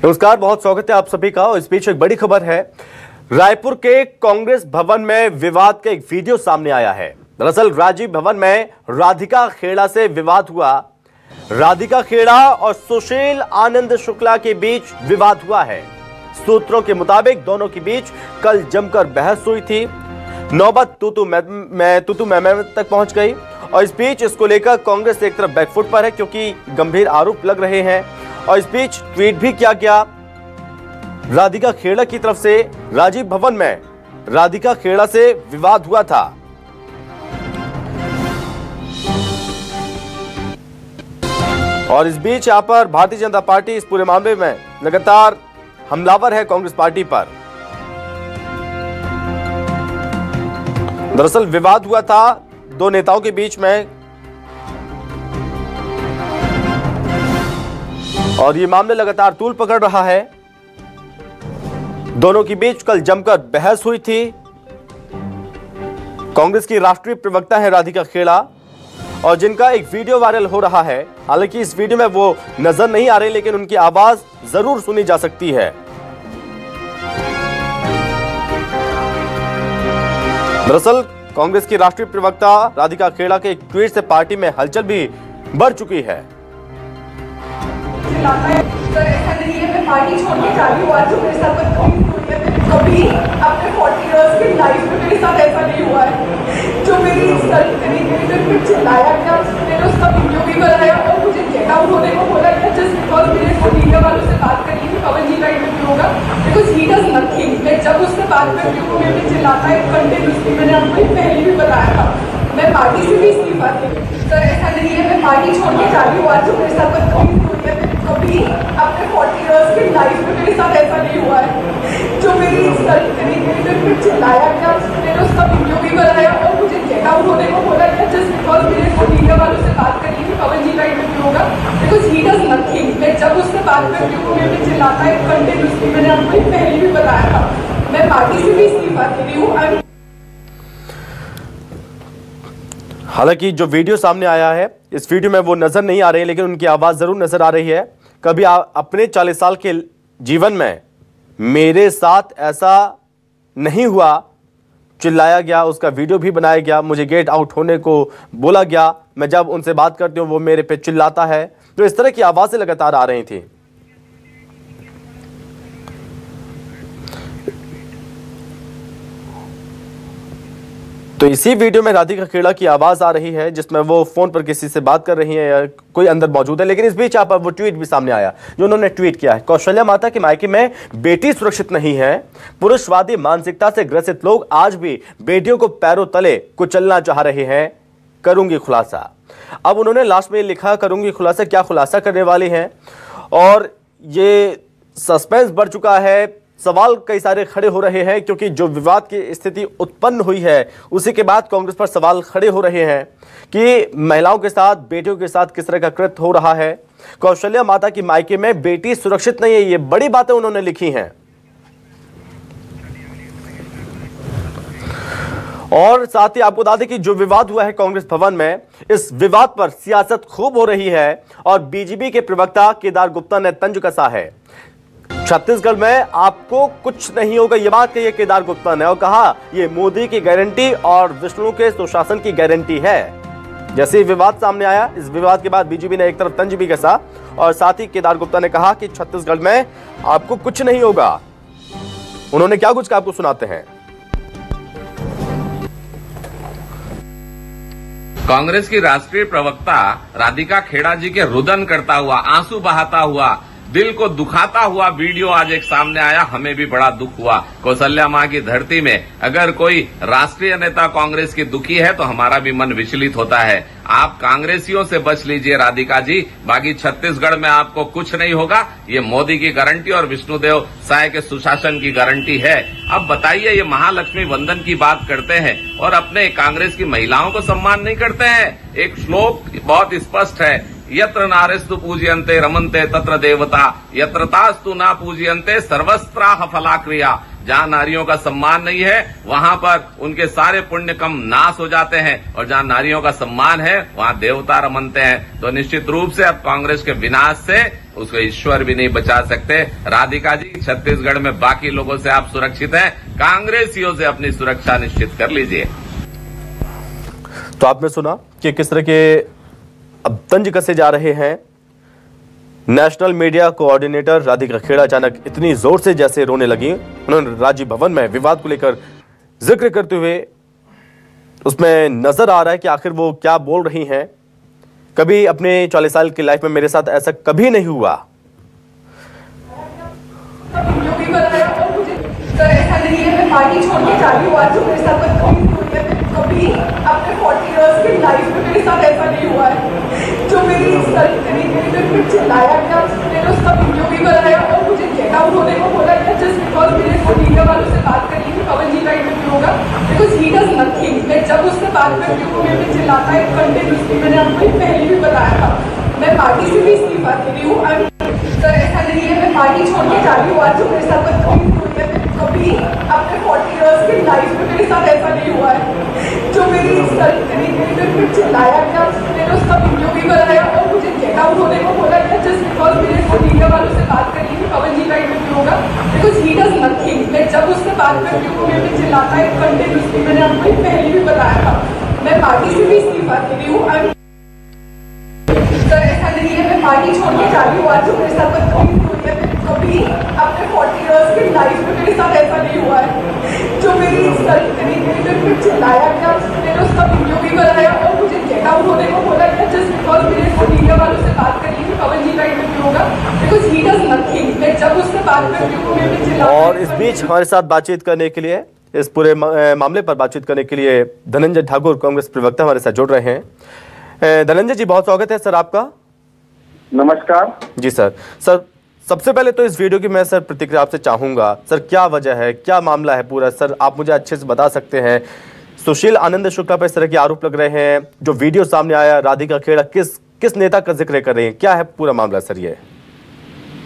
नमस्कार, बहुत स्वागत है आप सभी का। इस बीच एक बड़ी खबर है। रायपुर के कांग्रेस भवन में विवाद का एक वीडियो सामने आया है। दरअसल राजीव भवन में राधिका खेड़ा से विवाद हुआ। राधिका खेड़ा और सुशील आनंद शुक्ला के बीच विवाद हुआ है। सूत्रों के मुताबिक दोनों के बीच कल जमकर बहस हुई थी। नौबत तू मैं तक पहुंच गई और इस बीच इसको लेकर कांग्रेस एक तरफ बैकफुट पर है क्योंकि गंभीर आरोप लग रहे हैं। और इस बीच ट्वीट भी किया गया राधिका खेड़ा की तरफ से। राजीव भवन में राधिका खेड़ा से विवाद हुआ था। और इस बीच यहां पर भारतीय जनता पार्टी इस पूरे मामले में लगातार हमलावर है कांग्रेस पार्टी पर। दरअसल विवाद हुआ था दो नेताओं के बीच में और ये मामले लगातार तूल पकड़ रहा है। दोनों के बीच कल जमकर बहस हुई थी। कांग्रेस की राष्ट्रीय प्रवक्ता है राधिका खेड़ा और जिनका एक वीडियो वायरल हो रहा है। हालांकि इस वीडियो में वो नजर नहीं आ रहे लेकिन उनकी आवाज जरूर सुनी जा सकती है। दरअसल कांग्रेस की राष्ट्रीय प्रवक्ता राधिका खेड़ा के एक ट्वीट से पार्टी में हलचल भी बढ़ चुकी है। ऐसा नहीं है, मैं पार्टी छोड़ के जा रही हूँ। आज जो मेरे साथ कभी अपने 40 इयर्स की लाइफ में मेरे साथ ऐसा नहीं हुआ है। जो मेरी इंसल्ट करी गई, चिल्लाया गया, मैंने उसका वीडियो भी बनाया और मुझे गेट आउट होने को बोला गया जस्ट बिकॉज मेरे को मीडिया वालों से बात करनी थी। पवन जी का इंटरव्यू होगा बिकॉज ही डज नथिंग। मैं जब उससे बात करती हूँ मैं भी चिल्लाता है कंटिन्यूसली। मैंने आपको पहले भी बताया था मैं पार्टी से भी इस्तीफा दी। तो ऐसा नहीं है, मैं पार्टी छोड़ के जा रही हूँ। आज जो मेरे साथ कभी अपने 40 इयर्स की लाइफ में मेरे साथ ऐसा नहीं हुआ है। जो मेरी इंसल्ट करी गई, चिल्लाया गया, मैंने उसका वीडियो भी बनाया और मुझे गेट आउट होने को बोला गया जस्ट बिकॉज मेरे को मीडिया वालों से बात करनी थी। पवन जी का इंटरव्यू होगा बिकॉज ही डज नथिंग। मैं जब उससे बात करती हूँ मैं भी चिल्लाता है कंटिन्यूसली। मैंने आपको पहले भी बताया था मैं पार्टी से भी इस्तीफा दे रही हूँ। हालांकि जो वीडियो सामने आया है इस वीडियो में वो नजर नहीं आ रहे लेकिन उनकी आवाज जरूर नजर आ रही है। कभी अपने 40 साल के जीवन में मेरे साथ ऐसा नहीं हुआ, चिल्लाया गया, उसका वीडियो भी बनाया गया, मुझे गेट आउट होने को बोला गया, मैं जब उनसे बात करती हूँ वो मेरे पे चिल्लाता है। तो इस तरह की आवाजें लगातार आ रही थी। तो इसी वीडियो में राधिका खेड़ा की आवाज आ रही है जिसमें वो फोन पर किसी से बात कर रही है या कोई अंदर मौजूद है। लेकिन इस बीच यहाँ पर वो ट्वीट भी सामने आया जो उन्होंने ट्वीट किया है। कौशल्या माता के मायके में बेटी सुरक्षित नहीं है। पुरुषवादी मानसिकता से ग्रसित लोग आज भी बेटियों को पैरों तले कुचलना चाह रहे हैं। करूंगी खुलासा। अब उन्होंने लास्ट में लिखा करूंगी खुलासा। क्या खुलासा करने वाली है और ये सस्पेंस बढ़ चुका है। सवाल कई सारे खड़े हो रहे हैं क्योंकि जो विवाद की स्थिति उत्पन्न हुई है उसी के बाद कांग्रेस पर सवाल खड़े हो रहे हैं कि महिलाओं के साथ, बेटियों के साथ किस तरह का कृत्य हो रहा है। कौशल्या माता की मायके में बेटी सुरक्षित नहीं है, ये बड़ी बातें उन्होंने लिखी हैं। और साथ ही आपको बता दें कि जो विवाद हुआ है कांग्रेस भवन में, इस विवाद पर सियासत खूब हो रही है और बीजेपी के प्रवक्ता केदार गुप्ता ने तंज कसा है। छत्तीसगढ़ में आपको कुछ नहीं होगा, यह बात कही केदार गुप्ता ने और कहा यह मोदी की गारंटी और विष्णु के सुशासन की गारंटी है। जैसे ही विवाद सामने आया, इस विवाद के बाद बीजेपी ने एक तरफ तंज भी कसा और साथ ही केदार गुप्ता ने कहा कि छत्तीसगढ़ में आपको कुछ नहीं होगा। उन्होंने क्या कुछ कहा आपको सुनाते हैं। कांग्रेस की राष्ट्रीय प्रवक्ता राधिका खेड़ा जी के रुदन करता हुआ, आंसू बहाता हुआ, दिल को दुखाता हुआ वीडियो आज एक सामने आया। हमें भी बड़ा दुख हुआ। कौशल्या मां की धरती में अगर कोई राष्ट्रीय नेता कांग्रेस की दुखी है तो हमारा भी मन विचलित होता है। आप कांग्रेसियों से बच लीजिए राधिका जी, बाकी छत्तीसगढ़ में आपको कुछ नहीं होगा। ये मोदी की गारंटी और विष्णुदेव साय के सुशासन की गारंटी है। अब बताइए, ये महालक्ष्मी वंदन की बात करते हैं और अपने कांग्रेस की महिलाओं को सम्मान नहीं करते हैं। एक श्लोक बहुत स्पष्ट है यत्र नारेस्तु पूजयन्ते रमन्ते तत्र देवता, यत्र तास्तु ना पूजयन्ते सर्वस्त्राह फलाक्रिया। जहां नारियों का सम्मान नहीं है वहां पर उनके सारे पुण्य कम नाश हो जाते हैं, और जहां नारियों का सम्मान है वहां देवता रमनते हैं। तो निश्चित रूप से अब कांग्रेस के विनाश से उसको ईश्वर भी नहीं बचा सकते। राधिका जी, छत्तीसगढ़ में बाकी लोगों से आप सुरक्षित हैं, कांग्रेसियों से अपनी सुरक्षा निश्चित कर लीजिए। तो आपने सुना कि किस तरह के अब तंज कसे जा रहे हैं। National media coordinator Radhika Khera अचानक इतनी जोर से जैसे रोने लगी। उन्होंने राज्य भवन में विवाद को लेकर जिक्र करते हुए उसमें नजर आ रहा है कि आखिर वो क्या बोल रही हैं। कभी अपने 40 साल की लाइफ में मेरे साथ ऐसा कभी नहीं हुआ। ऐसा नहीं है मैं पार्टी छोड़ के जा रही हूँ आज, जो मेरे साथ कभी अपने 40 इयर्स की लाइफ में मेरे साथ ऐसा नहीं हुआ है। जो मेरी इंसल्ट करी गई, जो फिर चिल्लाया गया, मैंने उसका वीडियो भी बनाया और मुझे गेट आउट होने को बोला गया जस्ट बिकॉज मेरे को मीडिया वालों से बात करी थी पवन जी का इंटरव्यू होगा, बिकॉज ही डज नथिंग। मैं जब उससे बात करती हूँ मैं चिल्लाता है कंटिन्यूसली। मैंने आपको पहले भी बताया था मैं पार्टी से भी इस्तीफा दे रही हूँ। सर ऐसा नहीं है मैं पार्टी छोड़ के जा रही हूँ आज, जो मेरे साथ कभी अपने 40 इयर्स की लाइफ में मेरे साथ ऐसा नहीं हुआ है। जो मेरी इंसल्ट करी गई, जो फिर चिल्लाया गया, मैंने उसका वीडियो भी बनाया और मुझे गेट आउट होने को बोला गया जस्ट बिकॉज मेरे को मीडिया वालों से बात करी थी पवन जी का इंटरव्यू होगा, बिकॉज ही डज नथिंग। मैं जब उससे बात करती हूँ मैं चिल्लाता है कंटिन्यूसली। मैंने आपको पहले भी बताया था मैं पार्टी से भी इस्तीफा दे रही हूँ। सर ऐसा नहीं है मैं पार्टी छोड़ के जा रही हूँ आज, जो मेरे साथ कभी अपने 40 इयर्स की लाइफ में मेरे साथ ऐसा नहीं हुआ है। जो मेरी इंसल्ट करी गई, जो फिर चिल्लाया गया, मैंने उसका वीडियो भी बनाया और मुझे गेट आउट होने को बोला गया जस्ट बिकॉज मेरे को मीडिया वालों से बात करी थी पवन जी का इंटरव्यू होगा, बिकॉज ही डज नथिंग। मैं जब उससे बात करती हूँ मैं चिल्लाता हूँ। और इस बीच हमारे साथ बातचीत करने के लिए, इस पूरे मामले पर बातचीत करने के लिए धनंजय ठाकुर कांग्रेस प्रवक्ता हमारे साथ जुड़ रहे हैं। धनंजय जी, बहुत स्वागत है सर आपका। नमस्कार जी सर। सबसे पहले तो इस वीडियो की मैं सर प्रतिक्रिया आपसे चाहूंगा। सर क्या वजह है, क्या मामला है पूरा, सर आप मुझे अच्छे से बता सकते हैं। सुशील आनंद शुक्ला पर इस तरह के आरोप लग रहे हैं, जो वीडियो सामने आया राधिका खेड़ा किस नेता का जिक्र कर रही है, क्या है पूरा मामला सर ये?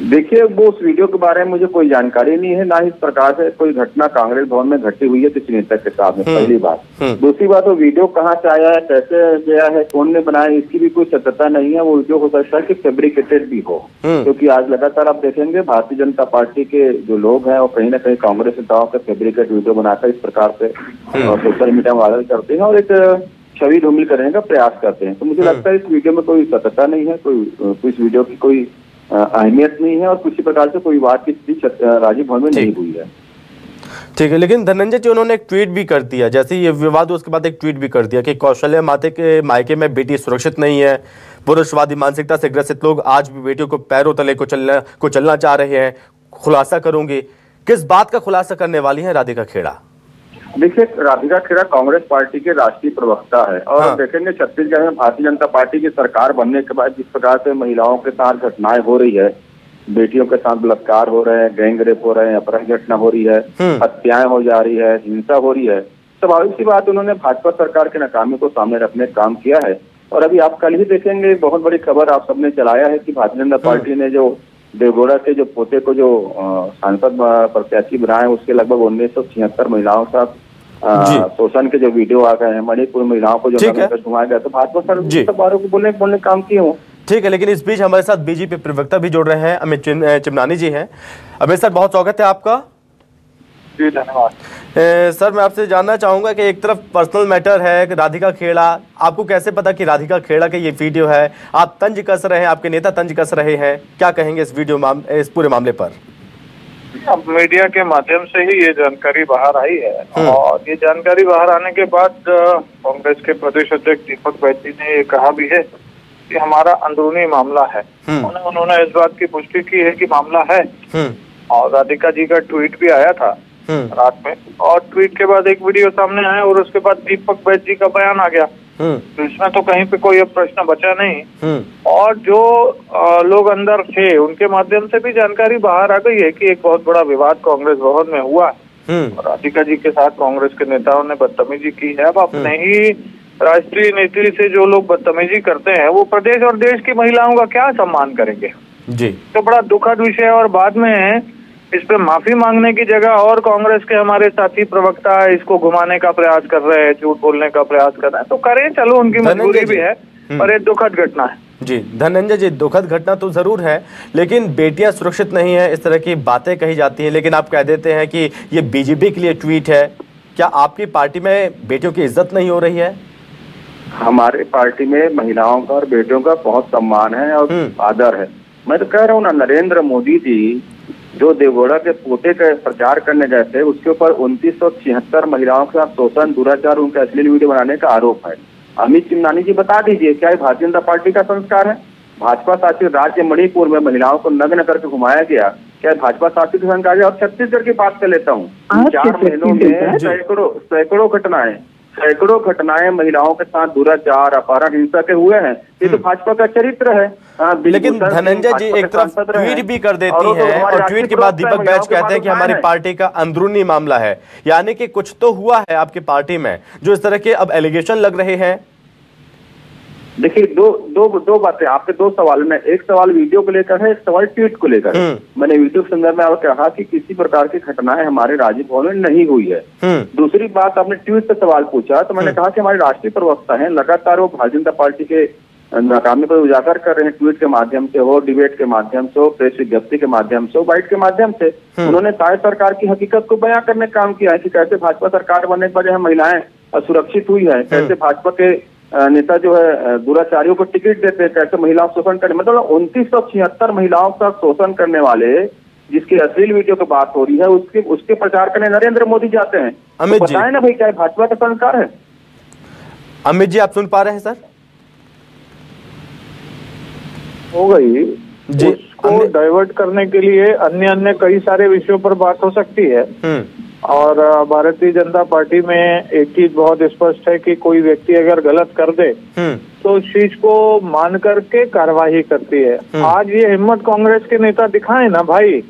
देखिए, वो उस वीडियो के बारे में मुझे कोई जानकारी नहीं है, ना ही इस प्रकार से कोई घटना कांग्रेस भवन में घटी हुई है किसी नेता के साथ में। पहली बात। दूसरी बात, वो वीडियो कहाँ से आया है, कैसे गया है, कौन ने बनाया, इसकी भी कोई सत्यता नहीं है। वो वीडियो हो सकता है कि फैब्रिकेटेड भी हो, क्योंकि आज लगातार आप देखेंगे भारतीय जनता पार्टी के जो लोग हैं वो कहीं ना कहीं कांग्रेस नेताओं के फैब्रिकेट वीडियो बनाकर इस प्रकार से सोशल मीडिया में वायरल करते हैं और एक छवि धूमिल करने का प्रयास करते हैं। तो मुझे लगता है इस वीडियो में कोई सत्यता नहीं है, कोई इस वीडियो की कोई अहमियत नहीं है और किसी प्रकार से कोई बात की स्थिति राजीव भवन में नहीं हुई है। ठीक है, लेकिन धनंजय जी उन्होंने एक ट्वीट भी कर दिया, जैसे ये विवाद उसके बाद एक ट्वीट भी कर दिया कि कौशल्या माते के मायके में बेटी सुरक्षित नहीं है। पुरुषवादी मानसिकता से ग्रसित लोग आज भी बेटियों को पैरों तले को चलना चाह रहे हैं। खुलासा करूंगी, किस बात का खुलासा करने वाली है राधिका खेड़ा? देखिए, राधिका खेड़ा कांग्रेस पार्टी के राष्ट्रीय प्रवक्ता है और देखेंगे छत्तीसगढ़ में भारतीय जनता पार्टी की सरकार बनने के बाद जिस प्रकार से महिलाओं के साथ घटनाएं हो रही है, बेटियों के साथ बलात्कार हो रहे हैं, गैंग रेप हो रहे हैं, अपराध घटना हो रही है, हत्याएं हो जा रही है, हिंसा हो रही है, स्वाभाविक सी बात उन्होंने भाजपा सरकार के नाकामी को सामने रखने का काम किया है। और अभी आप कल ही देखेंगे, बहुत बड़ी खबर आप सबने चलाया है कि भारतीय जनता पार्टी ने जो देवगौड़ा के जो पोते को जो सांसद प्रत्याशी बनाए, उसके लगभग 1976 महिलाओं के साथ शोषण के जो वीडियो आ गए हैं, मणिपुर महिलाओं को जो घुमाया गया, तो भाजपा सर सब बारों को बोलने काम किए हूँ। ठीक है, लेकिन इस बीच हमारे साथ बीजेपी प्रवक्ता भी जुड़ रहे हैं, अमित चिमनानी जी हैं। अमित सर, बहुत स्वागत है आपका। जी धन्यवाद। सर, मैं आपसे जानना चाहूंगा कि एक तरफ पर्सनल मैटर है राधिका खेड़ा, आपको कैसे पता कि राधिका खेड़ा का ये वीडियो है? आप तंज कस रहे हैं, आपके नेता तंज कस रहे हैं, क्या कहेंगे इस पूरे मामले पर? अब मीडिया के माध्यम से ही ये जानकारी बाहर आई है और ये जानकारी बाहर आने के बाद कांग्रेस के प्रदेश अध्यक्ष दीपक बैजी ने ये कहा भी है कि हमारा अंदरूनी मामला है। उन्होंने इस बात की पुष्टि की है कि मामला है और राधिका जी का ट्वीट भी आया था रात में और ट्वीट के बाद एक वीडियो सामने आया और उसके बाद दीपक बैजी का बयान आ गया। तो इसमें तो कहीं पे कोई अब प्रश्न बचा नहीं और जो लोग अंदर थे उनके माध्यम से भी जानकारी बाहर आ गई है कि एक बहुत बड़ा विवाद कांग्रेस भवन में हुआ। राधिका जी के साथ कांग्रेस के नेताओं ने बदतमीजी की है। अब अपने ही राष्ट्रीय नीति से जो लोग बदतमीजी करते हैं वो प्रदेश और देश की महिलाओं का क्या सम्मान करेंगे जी। तो बड़ा दुखद विषय है। और बाद में इस पे माफी मांगने की जगह और कांग्रेस के हमारे साथी प्रवक्ता इसको घुमाने का प्रयास कर रहे हैं, झूठ बोलने का प्रयास कर रहे हैं। तो करें, चलो, उनकी मजबूरी भी है, पर एक दुखद घटना है। जी धनंजय जी, दुखद घटना तो जरूर है, लेकिन बेटियां सुरक्षित नहीं है, इस तरह की बातें कही जाती हैं। लेकिन आप कह देते हैं कि ये बीजेपी के लिए ट्वीट है। क्या आपकी पार्टी में बेटियों की इज्जत नहीं हो रही है? हमारे पार्टी में महिलाओं का और बेटियों का बहुत सम्मान है और आदर है। मैं तो कह रहा हूँ ना, नरेंद्र मोदी जी जो देवगौड़ा के पोते का प्रचार करने गए थे, उसके ऊपर 2976 महिलाओं के साथ शोषण, दुराचार, उनका अश्लील वीडियो बनाने का आरोप है। अमित चिमनानी जी बता दीजिए, क्या ये भारतीय जनता पार्टी का संस्कार है? भाजपा शासित राज्य मणिपुर में महिलाओं को नग्न करके घुमाया गया, क्या भाजपा शासित संस्कार है? और छत्तीसगढ़ की बात कर लेता हूँ, 4 महीनों में सैकड़ों घटनाएं महिलाओं के साथ दुराचार, अपहरण, हिंसा के हुए हैं। ये तो भाजपा का चरित्र है। लेकिन धनंजय जी एक तरफ ट्वीट भी कर देती हैं और ट्वीट के बाद दीपक बैज कहते हैं कि हमारी पार्टी का अंदरूनी मामला है, यानी कि कुछ तो हुआ है आपकी पार्टी में जो इस तरह के अब एलिगेशन लग रहे हैं। देखिए, दो बातें, आपके 2 सवाल में, एक सवाल वीडियो को लेकर है, एक सवाल ट्वीट को लेकर है। मैंने वीडियो के संदर्भ में आपको कहा कि किसी प्रकार की घटनाएं हमारे राजीव भवन में नहीं हुई है। दूसरी बात, आपने ट्वीट पे सवाल पूछा तो मैंने कहा कि हमारे राष्ट्रीय प्रवक्ता हैं, लगातार वो भारतीय जनता पार्टी के नाकामी पर उजागर कर रहे हैं, ट्वीट के माध्यम से हो, डिबेट के माध्यम से हो, प्रेस विज्ञप्ति के माध्यम से हो, बाइट के माध्यम से। उन्होंने शायद सरकार की हकीकत को बयां करने का काम किया है कि कैसे भाजपा सरकार बनने के बाद महिलाएं असुरक्षित हुई है, कैसे भाजपा के नेता जो है दुराचारियों को टिकट देते हैं, कैसे महिलाओं शोषण करने, मतलब 2976 महिलाओं का शोषण करने वाले जिसकी अश्लील वीडियो की बात हो रही है, उसके प्रचार करने नरेंद्र मोदी जाते हैं। अमित जी बताएं ना भाई, क्या भाजपा का संस्कार है? अमित जी आप सुन पा रहे हैं? सर हो गई जी, उसको डाइवर्ट करने के लिए अन्य कई सारे विषयों पर बात हो सकती है। और भारतीय जनता पार्टी में एक चीज बहुत स्पष्ट है कि कोई व्यक्ति अगर गलत कर दे तो उस चीज को मान करके कार्यवाही करती है। आज ये हिम्मत कांग्रेस के नेता दिखाए ना भाई,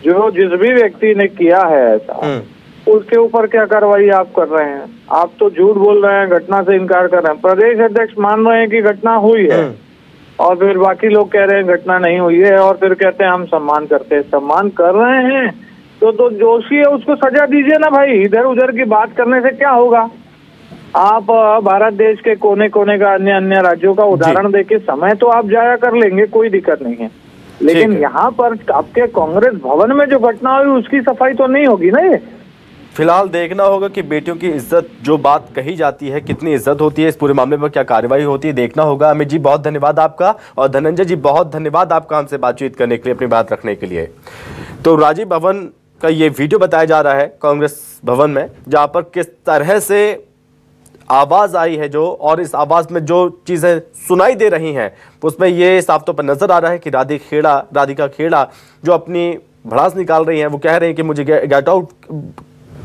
जो जिस भी व्यक्ति ने किया है ऐसा, उसके ऊपर क्या कार्रवाई आप कर रहे हैं? आप तो झूठ बोल रहे हैं, घटना से इनकार कर रहे हैं। प्रदेश अध्यक्ष मान रहे हैं कि घटना हुई है और फिर बाकी लोग कह रहे हैं घटना नहीं हुई है, और फिर कहते हैं हम सम्मान करते हैं। सम्मान कर रहे हैं तो दोषी है उसको सजा दीजिए ना भाई। इधर उधर की बात करने से क्या होगा? आप भारत देश के कोने कोने का अन्य राज्यों का उदाहरण देके समय तो आप जाया कर लेंगे, कोई दिक्कत नहीं है, लेकिन यहाँ पर आपके कांग्रेस भवन में जो घटना हुई उसकी सफाई तो नहीं होगी ना। ये फिलहाल देखना होगा कि बेटियों की इज्जत, जो बात कही जाती है, कितनी इज्जत होती है, इस पूरे मामले पर क्या कार्रवाई होती है, देखना होगा। अमित जी बहुत धन्यवाद आपका, और धनंजय जी बहुत धन्यवाद आपका हमसे बातचीत करने के लिए, अपनी बात रखने के लिए। तो राजीव भवन का ये वीडियो बताया जा रहा है कांग्रेस भवन में, जहां पर किस तरह से आवाज आई है जो, और इस आवाज में जो चीजें सुनाई दे रही हैं उसमें ये साफ तौर पर नजर आ रहा है कि राधिका खेड़ा जो अपनी भड़ास निकाल रही हैं, वो कह रहे हैं कि मुझे गेट आउट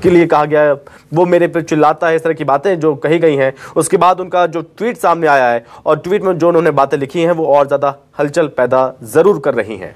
के लिए कहा गया है, वो मेरे पर चिल्लाता है, इस तरह की बातें जो कही गई हैं। उसके बाद उनका जो ट्वीट सामने आया है, और ट्वीट में जो उन्होंने बातें लिखी हैं वो और ज्यादा हलचल पैदा जरूर कर रही हैं।